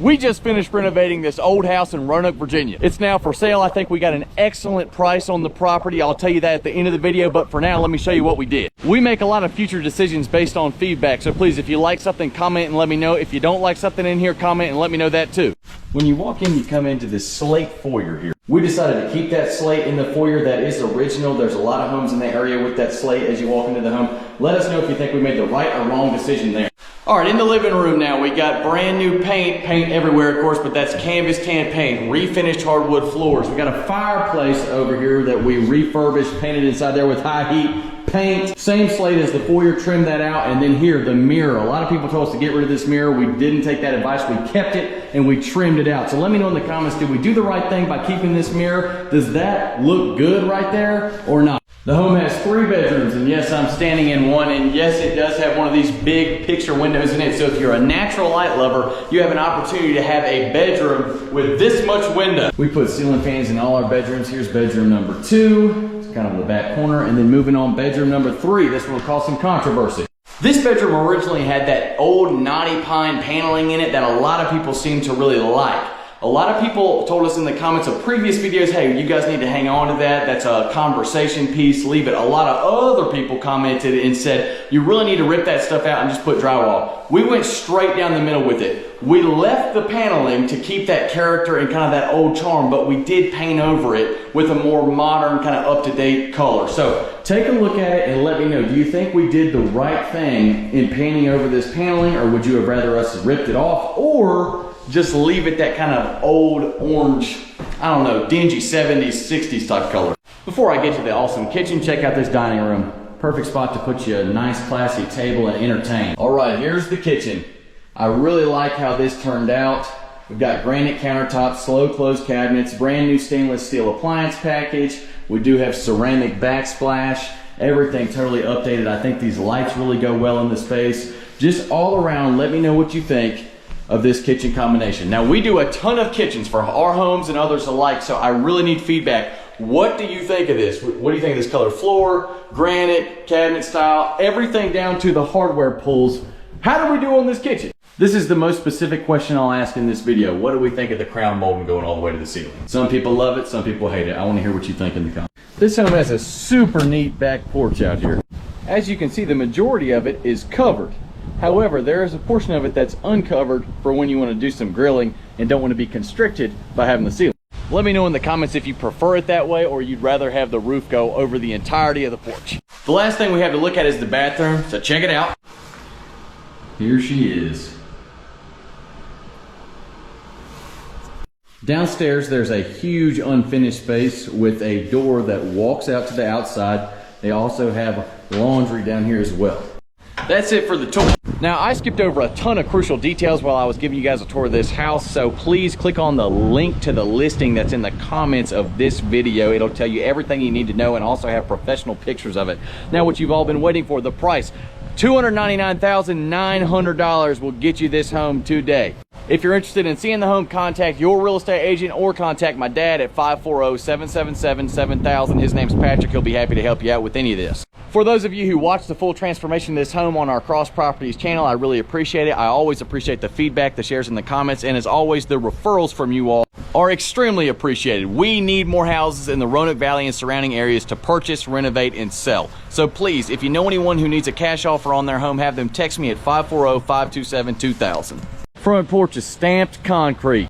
We just finished renovating this old house in Roanoke, Virginia. It's now for sale. I think we got an excellent price on the property. I'll tell you that at the end of the video, but for now, let me show you what we did. We make a lot of future decisions based on feedback, so please, if you like something, comment and let me know. If you don't like something in here, comment and let me know that too. When you walk in, you come into this slate foyer here. We decided to keep that slate in the foyer. That is original. There's a lot of homes in the area with that slate as you walk into the home. Let us know if you think we made the right or wrong decision there. All right, in the living room now, we got brand new paint everywhere, of course, but that's canvas tan paint, refinished hardwood floors. We got a fireplace over here that we refurbished, painted inside there with high heat paint. Same slate as the foyer, trimmed that out, and then here, the mirror. A lot of people told us to get rid of this mirror. We didn't take that advice. We kept it and we trimmed it out. So let me know in the comments, did we do the right thing by keeping this mirror? Does that look good right there or not? The home has 3 bedrooms, and yes, I'm standing in one, and yes, it does have one of these big picture windows in it. So if you're a natural light lover, you have an opportunity to have a bedroom with this much window. We put ceiling fans in all our bedrooms. Here's bedroom number 2. It's kind of in the back corner, and then moving on, bedroom number 3. This one will cause some controversy. This bedroom originally had that old knotty pine paneling in it that a lot of people seem to really like. A lot of people told us in the comments of previous videos, hey, you guys need to hang on to that. That's a conversation piece, leave it. A lot of other people commented and said, you really need to rip that stuff out and just put drywall. We went straight down the middle with it. We left the paneling to keep that character and kind of that old charm, but we did paint over it with a more modern, kind of up-to-date color. So take a look at it and let me know, do you think we did the right thing in painting over this paneling, or would you have rather us ripped it off, or just leave it that kind of old orange, I don't know, dingy 70s, 60s type color? Before I get to the awesome kitchen, check out this dining room. Perfect spot to put you a nice classy table and entertain. All right, here's the kitchen. I really like how this turned out. We've got granite countertops, slow close cabinets, brand new stainless steel appliance package. We do have ceramic backsplash, everything totally updated. I think these lights really go well in the space. Just all around, let me know what you think of this kitchen combination. Now, we do a ton of kitchens for our homes and others alike, so I really need feedback. What do you think of this? What do you think of this color? Floor, granite, cabinet style, everything down to the hardware pulls. How do we do on this kitchen? This is the most specific question I'll ask in this video. What do we think of the crown molding going all the way to the ceiling? Some people love it, some people hate it. I want to hear what you think in the comments. This home has a super neat back porch out here. As you can see, the majority of it is covered. However, there is a portion of it that's uncovered for when you want to do some grilling and don't want to be constricted by having the ceiling. Let me know in the comments if you prefer it that way or you'd rather have the roof go over the entirety of the porch. The last thing we have to look at is the bathroom, so check it out. Here she is. Downstairs, there's a huge unfinished space with a door that walks out to the outside. They also have laundry down here as well. That's it for the tour. Now, I skipped over a ton of crucial details while I was giving you guys a tour of this house, so please click on the link to the listing that's in the comments of this video. It'll tell you everything you need to know and also have professional pictures of it. Now, what you've all been waiting for, the price. $299,900 will get you this home today. If you're interested in seeing the home, contact your real estate agent or contact my dad at 540-777-7000. His name's Patrick. He'll be happy to help you out with any of this. For those of you who watch the full transformation of this home on our Cross Properties channel, I really appreciate it. I always appreciate the feedback, the shares in the comments, and as always, the referrals from you all are extremely appreciated. We need more houses in the Roanoke Valley and surrounding areas to purchase, renovate, and sell. So please, if you know anyone who needs a cash offer on their home, have them text me at 540-527-2000. Front porch is stamped concrete.